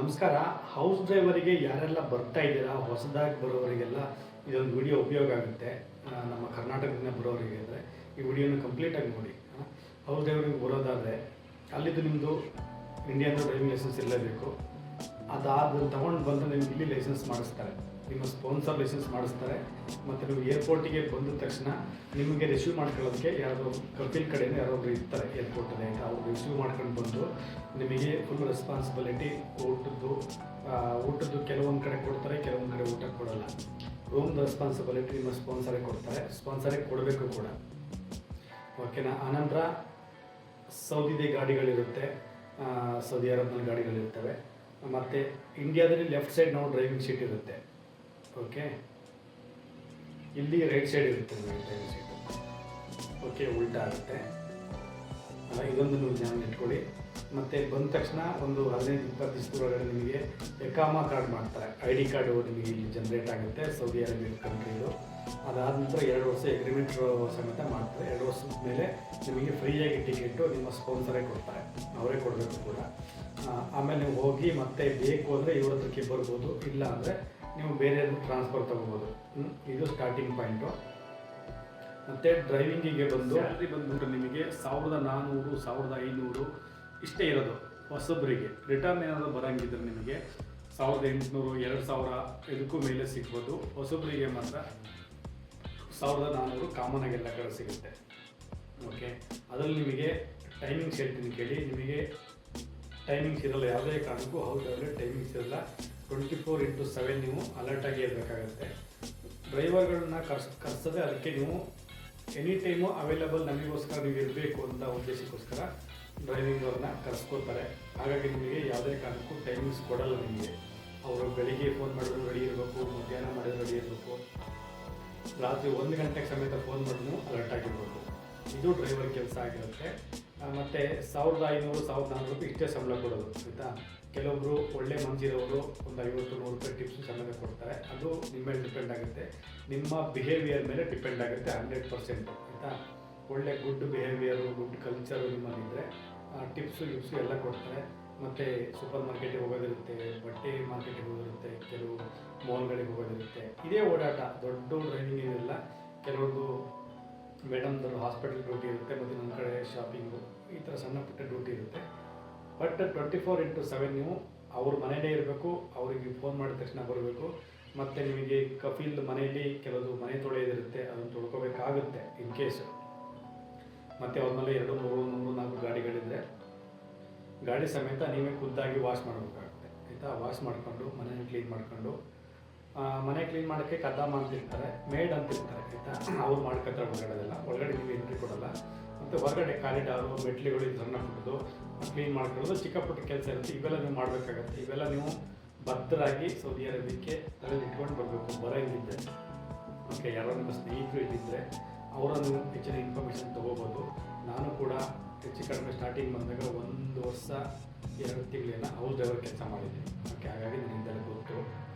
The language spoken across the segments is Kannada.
ನಮಸ್ಕಾರ. ಹೌಸ್ ಡ್ರೈವರಿಗೆ ಯಾರೆಲ್ಲ ಬರ್ತಾ ಇದ್ದೀರಾ, ಹೊಸದಾಗಿ ಬರೋವರಿಗೆಲ್ಲ ಇದೊಂದು ವಿಡಿಯೋ ಉಪಯೋಗ ಆಗುತ್ತೆ. ನಮ್ಮ ಕರ್ನಾಟಕದಿಂದ ಬರೋರಿಗೆ ಅಂದರೆ ಈ ವಿಡಿಯೋನ ಕಂಪ್ಲೀಟಾಗಿ ನೋಡಿ. ಹೌಸ್ ಡ್ರೈವರಿಗೆ ಬರೋದಾದರೆ ಅಲ್ಲಿದ್ದು ನಿಮ್ಮದು ಇಂಡಿಯಾದ ಡ್ರೈವಿಂಗ್ ಲೈಸೆನ್ಸ್ ಇರಲೇಬೇಕು. ಅದಾದ ತೊಗೊಂಡು ಬಂದು ನಿಮ್ಗೆ ಇಲ್ಲಿ ಲೈಸೆನ್ಸ್ ಮಾಡಿಸ್ತಾರೆ, ನಿಮ್ಮ ಸ್ಪಾನ್ಸರ್ ಲೈಸೆನ್ಸ್ ಮಾಡಿಸ್ತಾರೆ. ಮತ್ತು ನೀವು ಏರ್ಪೋರ್ಟಿಗೆ ಬಂದ ತಕ್ಷಣ ನಿಮಗೆ ರಿಸೀವ್ ಮಾಡ್ಕೊಳ್ಳೋದಕ್ಕೆ ಯಾರೋ ಕಪಿಲ್ ಕಡೆಯಿಂದ ಯಾರೊಬ್ರು ಇರ್ತಾರೆ ಏರ್ಪೋರ್ಟಲ್ಲಿ, ಅವ್ರು ರಿಸೀವ್ ಮಾಡ್ಕೊಂಡು ಬಂದು ನಿಮಗೆ ಫುಲ್ ರೆಸ್ಪಾನ್ಸಿಬಿಲಿಟಿ. ಊಟದ್ದು ಕೆಲವೊಂದು ಕಡೆ ಕೊಡ್ತಾರೆ, ಕೆಲವೊಂದು ಕಡೆ ಊಟ ಕೊಡೋಲ್ಲ. ರೂಮ್ದು ರೆಸ್ಪಾನ್ಸಿಬಿಲಿಟಿ ನಿಮ್ಮ ಸ್ಪಾನ್ಸರೇ ಕೊಡ್ತಾರೆ, ಸ್ಪಾನ್ಸರೇ ಕೊಡಬೇಕು ಕೂಡ. ಓಕೆನಾ? ಆನಂತರ ಸೌದಿದೆ ಗಾಡಿಗಳಿರುತ್ತೆ, ಸೌದಿ ಅರಬ್ನಲ್ಲಿ ಗಾಡಿಗಳಿರ್ತವೆ. ಮತ್ತು ಇಂಡಿಯಾದಲ್ಲಿ ಲೆಫ್ಟ್ ಸೈಡ್ ನಾವು ಡ್ರೈವಿಂಗ್ ಸೀಟ್ ಇರುತ್ತೆ. ಓಕೆ, ಇಲ್ಲಿ ರೈಟ್ ಸೈಡ್ ಇರುತ್ತೆ ಡ್ರೈವಿಂಗ್ ಸೀಟು. ಓಕೆ, ಉಲ್ಟಾ ಆಗುತ್ತೆ. ಇದೊಂದು ನೀವು ಜ್ಞಾನ ಇಟ್ಕೊಳ್ಳಿ. ಮತ್ತು ಬಂದ ತಕ್ಷಣ ಒಂದು 15-20 ದಿವಸದೊಳಗಡೆ ನಿಮಗೆ ಎಕಾಮಾ ಕಾರ್ಡ್ ಮಾಡ್ತಾರೆ. ID ಕಾರ್ಡು ನಿಮಗೆ ಇಲ್ಲಿ ಜನ್ರೇಟ್ ಆಗುತ್ತೆ, ಸೌದಿ ಅರೇಬಿಯನ್ ಕಂಟ್ರಿದು. ಅದಾದ ನಂತರ 2 ವರ್ಷ ಎಗ್ರಿಮೆಂಟ್ ಸಮೇತ ಮಾಡ್ತಾರೆ. 2 ವರ್ಷದ ಮೇಲೆ ನಿಮಗೆ ಫ್ರೀಯಾಗಿ ಟಿಕೆಟು ನಿಮ್ಮ ಸ್ಪಾನ್ಸರೇ ಕೊಡ್ತಾರೆ, ಅವರೇ ಕೊಡಬೇಕು ಕೂಡ. ಆಮೇಲೆ ನೀವು ಹೋಗಿ ಮತ್ತೆ ಬೇಕು ಅಂದರೆ ಇವ್ರ ಹತ್ರಕ್ಕೆ ಬರ್ಬೋದು, ಇಲ್ಲ ಅಂದರೆ ನೀವು ಬೇರೆ ಟ್ರಾನ್ಸ್ಫರ್ ತೊಗೋಬೋದು. ಇದು ಸ್ಟಾರ್ಟಿಂಗ್ ಪಾಯಿಂಟು. ಮತ್ತು ಡ್ರೈವಿಂಗಿಗೆ ಬಂದು ಸ್ಯಾಲ್ರಿ ಬಂದುಬಿಟ್ಟು ನಿಮಗೆ 1400, 1500 ಇಷ್ಟೇ ಇರೋದು ಹೊಸೊಬ್ಬರಿಗೆ. ರಿಟರ್ನ್ ಏನಾದರೂ ಬರೋಂಗಿದ್ರೆ ನಿಮಗೆ 1800, 2000 ಇದಕ್ಕೂ ಮೇಲೆ ಸಿಗ್ಬೋದು. ಹೊಸೊಬ್ಬರಿಗೆ ಮಾತ್ರ 1400 ಕಾಮನ್ ಆಗಿ ಎಲ್ಲ ಕಡೆ ಸಿಗುತ್ತೆ. ಓಕೆ, ಅದರಲ್ಲಿ ನಿಮಗೆ ಟೈಮಿಂಗ್ಸ್ ಹೇಳ್ತೀನಿ ಕೇಳಿ. ನಿಮಗೆ ಟೈಮಿಂಗ್ಸ್ ಇರೋಲ್ಲ, ಯಾವುದೇ ಕಾರಣಕ್ಕೂ ಹೌದಾದರೆ ಟೈಮಿಂಗ್ಸ್ ಇರೋಲ್ಲ. 24/7 ನೀವು ಅಲರ್ಟಾಗಿ ಇರಬೇಕಾಗುತ್ತೆ. ಡ್ರೈವರ್ಗಳನ್ನ ಕರ್ಸೋದೆ ಅದಕ್ಕೆ. ನೀವು ಎನಿ ಟೈಮು ಅವೈಲಬಲ್ ನಮಗೋಸ್ಕರ ನೀವು ಇರಬೇಕು ಅಂತ ಉದ್ದೇಶಕ್ಕೋಸ್ಕರ ಡ್ರೈವಿಂಗ್ ಅವ್ರನ್ನ ಕರ್ಸ್ಕೋತಾರೆ. ಹಾಗಾಗಿ ನಿಮಗೆ ಯಾವುದೇ ಕಾರಣಕ್ಕೂ ಟೈಮಿಂಗ್ಸ್ ಕೊಡಲ್ಲ ನಿಮಗೆ. ಅವರು ಬೆಳಿಗ್ಗೆ ಫೋನ್ ಮಾಡಿದ್ರು ರೆಡಿ ಇರಬೇಕು, ಮಧ್ಯಾಹ್ನ ಮಾಡಿದ್ರು ರೆಡಿ ಇರಬೇಕು, ರಾತ್ರಿ 1 ಗಂಟೆಗೆ ಸಮೇತ ಫೋನ್ ಮಾಡಿದ್ರು ಅಲರ್ಟ್ ಆಗಿರಬೇಕು. ಇದು ಡ್ರೈವರ್ ಕೆಲಸ ಆಗಿರುತ್ತೆ. ಮತ್ತು 1500, 1400 ಇಷ್ಟೇ ಸಂಬಳ ಕೊಡೋದು, ಆಯಿತಾ? ಕೆಲವೊಬ್ಬರು ಒಳ್ಳೆ ಮಂಜಿರೋರು ಒಂದು 50-100 ರೂಪಾಯಿ ಟಿಪ್ಸು ಸಮೇತ ಕೊಡ್ತಾರೆ. ಅದು ನಿಮ್ಮ ಮೇಲೆ ಡಿಪೆಂಡ್ ಆಗುತ್ತೆ, ನಿಮ್ಮ ಬಿಹೇವಿಯರ್ ಮೇಲೆ ಡಿಪೆಂಡ್ ಆಗುತ್ತೆ 100%, ಆಯಿತಾ? ಒಳ್ಳೆ ಗುಡ್ ಬಿಹೇವಿಯರು, ಗುಡ್ ಕಲ್ಚರು ನಿಮ್ಮಲ್ಲಿದ್ದರೆ ಟಿಪ್ಸು ಎಲ್ಲ ಕೊಡ್ತಾರೆ. ಮತ್ತು ಸೂಪರ್ ಮಾರ್ಕೆಟಿಗೆ ಹೋಗೋದಿರುತ್ತೆ, ಬಟ್ಟೆ ಮಾರ್ಕೆಟಿಗೆ ಹೋಗೋದಿರುತ್ತೆ, ಕೆಲವು ಮಾಲ್ಗಳಿಗೆ ಹೋಗೋದಿರುತ್ತೆ. ಇದೇ ಓಡಾಟ, ದೊಡ್ಡ ಡ್ರೈವಿಂಗ್ ಇದೆಲ್ಲ. ಕೆಲವ್ರದ್ದು ಮೇಡಮ್ದವ್ರು ಹಾಸ್ಪಿಟಲ್ ಡ್ಯೂಟಿ ಇರುತ್ತೆ, ಮತ್ತು ನಮ್ಮ ಕಡೆ ಶಾಪಿಂಗು, ಈ ಥರ ಸಣ್ಣ ಪುಟ್ಟ ಡ್ಯೂಟಿ ಇರುತ್ತೆ. ಬಟ್ 24/7 ನೀವು ಅವ್ರ ಮನೆಯಲ್ಲೇ ಇರಬೇಕು. ಅವರಿಗೆ ಫೋನ್ ಮಾಡಿದ ತಕ್ಷಣ ಬರಬೇಕು. ಮತ್ತು ನಿಮಗೆ ಕಫಿಲ್ ಮನೆಯಲ್ಲಿ ಕೆಲವೊಂದು ಮನೆ ತೊಳೆಯೋದಿರುತ್ತೆ, ಅದನ್ನು ತೊಳ್ಕೊಬೇಕಾಗುತ್ತೆ ಇನ್ ಕೇಸ್. ಮತ್ತು ಅವ್ರ ಮೇಲೆ 2-3-4 ಗಾಡಿಗಳಿದ್ದರೆ ಗಾಡಿ ಸಮೇತ ನೀವೇ ಖುದ್ದಾಗಿ ವಾಶ್ ಮಾಡಬೇಕಾಗುತ್ತೆ, ಆಯಿತಾ? ವಾಶ್ ಮಾಡಿಕೊಂಡು ಮನೆಯನ್ನು ಕ್ಲೀನ್ ಮಾಡಿಕೊಂಡು, ಮನೆ ಕ್ಲೀನ್ ಮಾಡೋಕ್ಕೆ ಕದ್ದಾಮ ಅಂತಿರ್ತಾರೆ, ಮೇಡ್ ಅಂತಿರ್ತಾರೆ, ಆಯಿತಾ? ಅವ್ರು ಮಾಡ್ಕೊತಾರೆ ಒಳಗಡೆದೆಲ್ಲ. ಒಳಗಡೆ ನೀವು ಎಂಟ್ರಿ ಕೊಡೋಲ್ಲ. ಮತ್ತು ಹೊರಗಡೆ ಕಾರಿಡಾರು, ಮೆಟ್ಲಿಗಳು ಸಣ್ಣ ಪುಟ್ಟದು ಕ್ಲೀನ್ ಮಾಡ್ಕೊಳ್ಳೋದು, ಚಿಕ್ಕ ಪುಟ್ಟ ಕೆಲಸ ಇರುತ್ತೆ. ಇವೆಲ್ಲ ನೀವು ಮಾಡಬೇಕಾಗತ್ತೆ. ಇವೆಲ್ಲ ನೀವು ಭದ್ರಾಗಿ ಸೌದಿ ಅರೇಬಿಯಾಕ್ಕೆ ತಲೆಯಲ್ಲಿ ಇಟ್ಕೊಂಡು ಬರಬೇಕು ಬರೋಂಗಿದ್ದರೆ. ಓಕೆ, ಯಾರೋ ನಿಮ್ಮ ಸ್ನೇಹಿತರು ಇಲ್ಲಿದ್ದರೆ ಅವರನ್ನು ಹೆಚ್ಚಿನ ಇನ್ಫಾರ್ಮೇಷನ್ ತೊಗೋಬೋದು. ನಾನು ಕೂಡ ಹೆಚ್ಚು ಕಡಿಮೆ ಸ್ಟಾರ್ಟಿಂಗ್ ಬಂದಾಗ 1 ವರ್ಷ 2 ತಿಂಗಳೇನ ಹೌಸ್ ಡ್ರೈವರ್ ಕೆಲಸ ಮಾಡಿದ್ದೀನಿ. ಓಕೆ, ಹಾಗಾಗಿ ನನಗೆ ಗೊತ್ತು.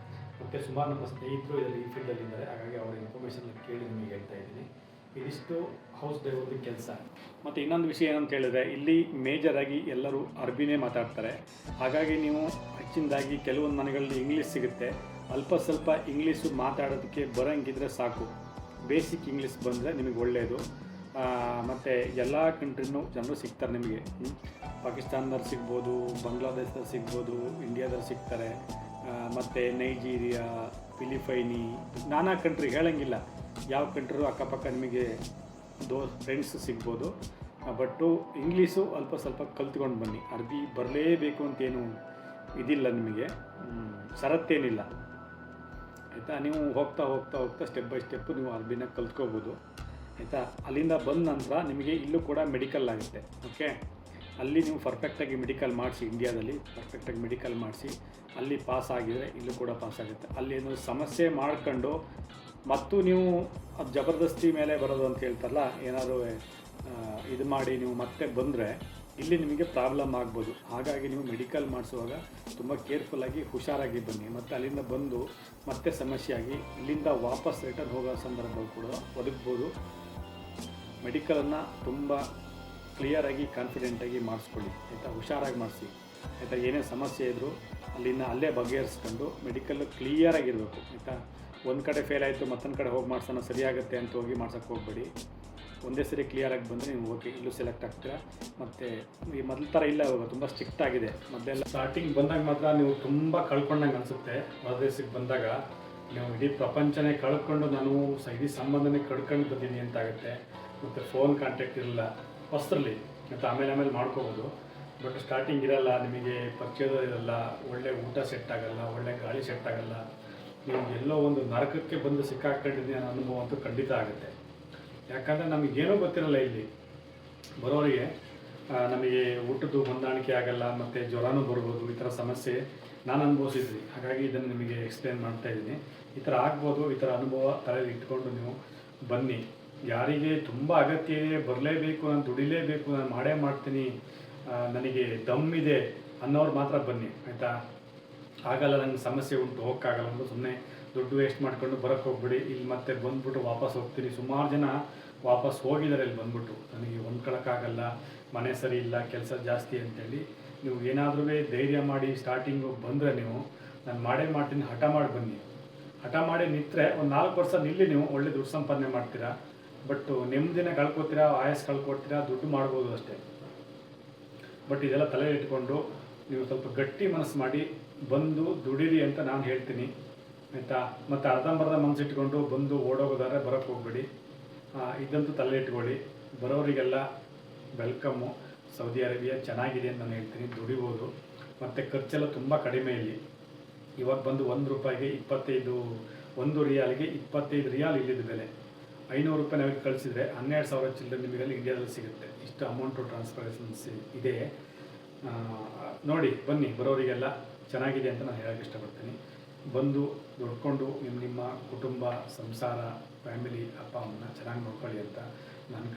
ಮತ್ತು ಸುಮಾರು ನಮ್ಮ ಸ್ನೇಹಿತರು ಇದರಲ್ಲಿ ಈ ಫೀಲ್ಡಲ್ಲಿದ್ದಾರೆ, ಹಾಗಾಗಿ ಅವರ ಇನ್ಫಾರ್ಮೇಷನ್ ಕೇಳಿ ನಿಮಗೆ ಹೇಳ್ತಾ ಇದ್ದೀನಿ. ಇದಿಷ್ಟು ಹೌಸ್ ಡ್ರೈವರ್ದು ಕೆಲಸ. ಮತ್ತು ಇನ್ನೊಂದು ವಿಷಯ ಏನಂತ ಹೇಳಿದ್ರೆ, ಇಲ್ಲಿ ಮೇಜರಾಗಿ ಎಲ್ಲರೂ ಅರಬಿನೇ ಮಾತಾಡ್ತಾರೆ. ಹಾಗಾಗಿ ನೀವು ಹೆಚ್ಚಿನದಾಗಿ ಕೆಲವೊಂದು ಮನೆಗಳಲ್ಲಿ ಇಂಗ್ಲೀಷ್ ಸಿಗುತ್ತೆ. ಅಲ್ಪ ಸ್ವಲ್ಪ ಇಂಗ್ಲೀಷು ಮಾತಾಡೋದಕ್ಕೆ ಬರೋಂಗಿದ್ರೆ ಸಾಕು, ಬೇಸಿಕ್ ಇಂಗ್ಲೀಷ್ ಬಂದರೆ ನಿಮಗೆ ಒಳ್ಳೆಯದು. ಮತ್ತು ಎಲ್ಲ ಕಂಟ್ರಿನೂ ಜನರು ಸಿಗ್ತಾರೆ ನಿಮಗೆ. ಪಾಕಿಸ್ತಾನದವ್ರು ಸಿಗ್ಬೋದು, ಬಾಂಗ್ಲಾದೇಶದಲ್ಲಿ ಸಿಗ್ಬೋದು, ಇಂಡಿಯಾದಲ್ಲಿ ಸಿಗ್ತಾರೆ. ಮತ್ತು ನೈಜೀರಿಯಾ, ಫಿಲಿಪೈನಿ, ನಾನಾ ಕಂಟ್ರಿ ಹೇಳೋಂಗಿಲ್ಲ, ಯಾವ ಕಂಟ್ರಿಗೂ ಅಕ್ಕಪಕ್ಕ ನಿಮಗೆ ಫ್ರೆಂಡ್ಸ್ ಸಿಗ್ಬೋದು. ಬಟ್ಟು ಇಂಗ್ಲೀಷು ಅಲ್ಪ ಸ್ವಲ್ಪ ಕಲ್ತ್ಕೊಂಡು ಬನ್ನಿ. ಅರಬಿ ಬರಲೇಬೇಕು ಅಂತೇನು ಇದಿಲ್ಲ ನಿಮಗೆ, ಷರತ್ತೇನಿಲ್ಲ, ಆಯಿತಾ? ನೀವು ಹೋಗ್ತಾ ಹೋಗ್ತಾ ಹೋಗ್ತಾ ಸ್ಟೆಪ್ ಬೈ ಸ್ಟೆಪ್ಪು ನೀವು ಅರಬಿನ ಕಲ್ತ್ಕೋಬೋದು, ಆಯಿತಾ? ಅಲ್ಲಿಂದ ಬಂದ ನಂತರ ನಿಮಗೆ ಇಲ್ಲೂ ಕೂಡ ಮೆಡಿಕಲ್ ಆಗುತ್ತೆ. ಓಕೆ, ಅಲ್ಲಿ ನೀವು ಪರ್ಫೆಕ್ಟಾಗಿ ಮೆಡಿಕಲ್ ಮಾಡಿಸಿ, ಇಂಡಿಯಾದಲ್ಲಿ ಪರ್ಫೆಕ್ಟಾಗಿ ಮೆಡಿಕಲ್ ಮಾಡಿಸಿ ಅಲ್ಲಿ ಪಾಸ್ ಆಗಿದರೆ ಇಲ್ಲೂ ಕೂಡ ಪಾಸ್ ಆಗುತ್ತೆ. ಅಲ್ಲೇನು ಸಮಸ್ಯೆ ಮಾಡ್ಕೊಂಡು ಮತ್ತು ನೀವು ಅದು ಜಬರ್ದಸ್ತಿ ಮೇಲೆ ಬರೋದು ಅಂತ ಹೇಳ್ತಾರಲ್ಲ, ಏನಾದರೂ ಇದು ಮಾಡಿ ನೀವು ಮತ್ತೆ ಬಂದರೆ ಇಲ್ಲಿ ನಿಮಗೆ ಪ್ರಾಬ್ಲಮ್ ಆಗ್ಬೋದು. ಹಾಗಾಗಿ ನೀವು ಮೆಡಿಕಲ್ ಮಾಡಿಸುವಾಗ ತುಂಬ ಕೇರ್ಫುಲ್ಲಾಗಿ ಹುಷಾರಾಗಿ ಬನ್ನಿ. ಮತ್ತು ಅಲ್ಲಿಂದ ಬಂದು ಮತ್ತೆ ಸಮಸ್ಯೆಯಾಗಿ ಇಲ್ಲಿಂದ ವಾಪಸ್ ರಿಟರ್ನ್ ಹೋಗೋ ಸಂದರ್ಭ ಕೂಡ ಒದಗ್ಬೋದು. ಮೆಡಿಕಲನ್ನು ತುಂಬ ಕ್ಲಿಯರಾಗಿ ಕಾನ್ಫಿಡೆಂಟಾಗಿ ಮಾಡಿಸ್ಕೊಳ್ಳಿ, ಆಯಿತಾ? ಹುಷಾರಾಗಿ ಮಾಡಿಸಿ, ಆಯಿತಾ? ಏನೇ ಸಮಸ್ಯೆ ಇದ್ದರೂ ಅಲ್ಲೇ ಬಗೆಹರಿಸ್ಕೊಂಡು ಮೆಡಿಕಲ್ ಕ್ಲಿಯರಾಗಿರಬೇಕು ಆಯಿತಾ. ಒಂದು ಕಡೆ ಫೇಲ್ ಆಯಿತು ಮತ್ತೊಂದು ಕಡೆ ಹೋಗಿ ಮಾಡ್ಸೋಣ ಸರಿಯಾಗುತ್ತೆ ಅಂತ ಹೋಗಿ ಮಾಡ್ಸೋಕ್ಕೆ ಹೋಗಬೇಡಿ. ಒಂದೇ ಸರಿ ಕ್ಲಿಯರಾಗಿ ಬಂದರೆ ನೀವು ಓಕೆ ಇಲ್ಲೂ ಸೆಲೆಕ್ಟ್ ಆಗ್ತೀರಾ. ಮತ್ತು ಈ ಮೊದಲ ಥರ ಇಲ್ಲ, ಇವಾಗ ತುಂಬ ಸ್ಟ್ರಿಕ್ಟ್ ಆಗಿದೆ. ಮೊದಲೆಲ್ಲ ಸ್ಟಾರ್ಟಿಂಗ್ ಬಂದಾಗ ಮಾತ್ರ ನೀವು ತುಂಬ ಕಳ್ಕೊಂಡಂಗೆ ಅನಿಸುತ್ತೆ. ಹೊರ ದೇಶಕ್ಕೆ ಬಂದಾಗ ನೀವು ಇಡೀ ಪ್ರಪಂಚನೇ ಕಳ್ಕೊಂಡು ನಾನು ಇಡೀ ಸಂಬಂಧನೇ ಕಳ್ಕೊಂಡು ಬಂದೀನಿ ಅಂತಾಗುತ್ತೆ. ಮತ್ತು ಫೋನ್ ಕಾಂಟ್ಯಾಕ್ಟ್ ಇರಲ್ಲ ಫಸ್ಟಲ್ಲಿ, ಮತ್ತು ಆಮೇಲೆ ಮಾಡ್ಕೋಬೋದು. ಬಟ್ ಸ್ಟಾರ್ಟಿಂಗ್ ಇರಲ್ಲ, ನಿಮಗೆ ಪರಿಚಯದವ್ರು ಇರಲ್ಲ, ಒಳ್ಳೆ ಊಟ ಸೆಟ್ ಆಗೋಲ್ಲ, ಒಳ್ಳೆ ಗಾಳಿ ಸೆಟ್ ಆಗೋಲ್ಲ. ನೀವು ಎಲ್ಲೋ ಒಂದು ನರಕಕ್ಕೆ ಬಂದು ಸಿಕ್ಕಾಕೊಂಡಿದ್ದೀನಿ ಅನ್ನೋ ಅನುಭವ ಅಂತೂ ಖಂಡಿತ ಆಗುತ್ತೆ. ಯಾಕಂದರೆ ನಮಗೇನೂ ಗೊತ್ತಿರಲ್ಲ ಇಲ್ಲಿ ಬರೋರಿಗೆ. ನಮಗೆ ಊಟದ್ದು ಹೊಂದಾಣಿಕೆ ಆಗಲ್ಲ, ಮತ್ತು ಜ್ವರನೂ ಬರ್ಬೋದು. ಈ ಥರ ಸಮಸ್ಯೆ ನಾನು ಅನುಭವಿಸಿದ್ವಿ, ಹಾಗಾಗಿ ಇದನ್ನು ನಿಮಗೆ ಎಕ್ಸ್ಪ್ಲೇನ್ ಮಾಡ್ತಾಯಿದ್ದೀನಿ. ಈ ಥರ ಆಗ್ಬೋದು. ಈ ಥರ ಅನುಭವ ತಲೆಯಲ್ಲಿ ಇಟ್ಕೊಂಡು ನೀವು ಬನ್ನಿ. ಯಾರಿಗೆ ತುಂಬ ಅಗತ್ಯ ಇದೆ, ಬರಲೇಬೇಕು, ನಾನು ದುಡಿಲೇಬೇಕು, ನಾನು ಮಾಡೇ ಮಾಡ್ತೀನಿ, ನನಗೆ ದಮ್ ಇದೆ ಅನ್ನೋರು ಮಾತ್ರ ಬನ್ನಿ ಆಯಿತಾ. ಆಗಲ್ಲ ನನಗೆ ಸಮಸ್ಯೆ ಉಂಟು ಹೋಗೋಕ್ಕಾಗಲ್ಲ ಅಂದು ಸುಮ್ಮನೆ ದುಡ್ಡು ವೇಸ್ಟ್ ಮಾಡ್ಕೊಂಡು ಬರೋಕ್ಕೆ ಹೋಗ್ಬಿಡಿ. ಇಲ್ಲಿ ಮತ್ತೆ ಬಂದ್ಬಿಟ್ಟು ವಾಪಸ್ ಹೋಗ್ತೀನಿ. ಸುಮಾರು ಜನ ವಾಪಸ್ ಹೋಗಿದ್ದಾರೆ ಇಲ್ಲಿ ಬಂದ್ಬಿಟ್ಟು, ನನಗೆ ಹೊಂದ್ಕೊಳಕ್ಕಾಗಲ್ಲ, ಮನೆ ಸರಿ ಇಲ್ಲ, ಕೆಲಸ ಜಾಸ್ತಿ ಅಂತೇಳಿ. ನೀವು ಏನಾದರೂ ಧೈರ್ಯ ಮಾಡಿ ಸ್ಟಾರ್ಟಿಂಗು ಬಂದರೆ ನೀವು ನಾನು ಮಾಡೇ ಮಾಡ್ತೀನಿ ಹಠ ಮಾಡಿ ಬನ್ನಿ. ಹಠ ಮಾಡಿ ನಿಂತರೆ ಒಂದು 4 ವರ್ಷ ನಿಲ್ಲಿ, ನೀವು ಒಳ್ಳೆ ದುಡ್ಡು ಸಂಪಾದನೆ ಮಾಡ್ತೀರಾ. ಬಟ್ ನೆಮ್ಮದಿನ ಕಳ್ಕೊತೀರಾ, ಆಯಸ್ ಕಳ್ಕೊಡ್ತೀರಾ, ದುಡ್ಡು ಮಾಡ್ಬೋದು ಅಷ್ಟೇ. ಬಟ್ ಇದೆಲ್ಲ ತಲೆ ಇಟ್ಕೊಂಡು ನೀವು ಸ್ವಲ್ಪ ಗಟ್ಟಿ ಮನಸ್ಸು ಮಾಡಿ ಬಂದು ದುಡೀರಿ ಅಂತ ನಾನು ಹೇಳ್ತೀನಿ ಆಯಿತಾ. ಮತ್ತು ಅರ್ಧಂಬರ್ಧ ಮನಸ್ಸಿಟ್ಕೊಂಡು ಬಂದು ಓಡೋಗೋದಾದ್ರೆ ಬರೋಕ್ಕೆ ಹೋಗ್ಬೇಡಿ. ಇದಂತೂ ತಲೆ ಇಟ್ಕೊಳ್ಳಿ. ಬರೋರಿಗೆಲ್ಲ ವೆಲ್ಕಮ್ಮು. ಸೌದಿ ಅರೇಬಿಯಾ ಚೆನ್ನಾಗಿದೆ ಅಂತ ನಾನು ಹೇಳ್ತೀನಿ, ದುಡಿಬೋದು. ಮತ್ತು ಖರ್ಚೆಲ್ಲ ತುಂಬ ಕಡಿಮೆ ಇಲ್ಲಿ. ಇವಾಗ ಬಂದು 1 ರೂಪಾಯಿಗೆ 1 ರಿಯಾಲ್ಗೆ 25 ರಿಯಾಲ್ ಇಲ್ಲಿದ್ದು ಬೆಲೆ. 500 ರೂಪಾಯಿ ನಾವಿಗೆ ಕಳಿಸಿದರೆ 12,000 ಚಿಲ್ಲರೆ ನಿಮಗೆಲ್ಲ ಇಂಡಿಯಾದಲ್ಲಿ ಸಿಗುತ್ತೆ. ಇಷ್ಟು ಅಮೌಂಟು ಟ್ರಾನ್ಸ್ಫರೇಷನ್ಸ್ ಇದೆ. ನೋಡಿ ಬನ್ನಿ, ಬರೋರಿಗೆಲ್ಲ ಚೆನ್ನಾಗಿದೆ ಅಂತ ನಾನು ಹೇಳೋಕ್ಕೆ ಇಷ್ಟಪಡ್ತೀನಿ. ಬಂದು ದುಡ್ಕೊಂಡು ನಿಮ್ಮ ಕುಟುಂಬ, ಸಂಸಾರ, ಫ್ಯಾಮಿಲಿ, ಅಪ್ಪ ಅಮ್ಮನ ಚೆನ್ನಾಗಿ ನೋಡ್ಕೊಳ್ಳಿ ಅಂತ ನಾನು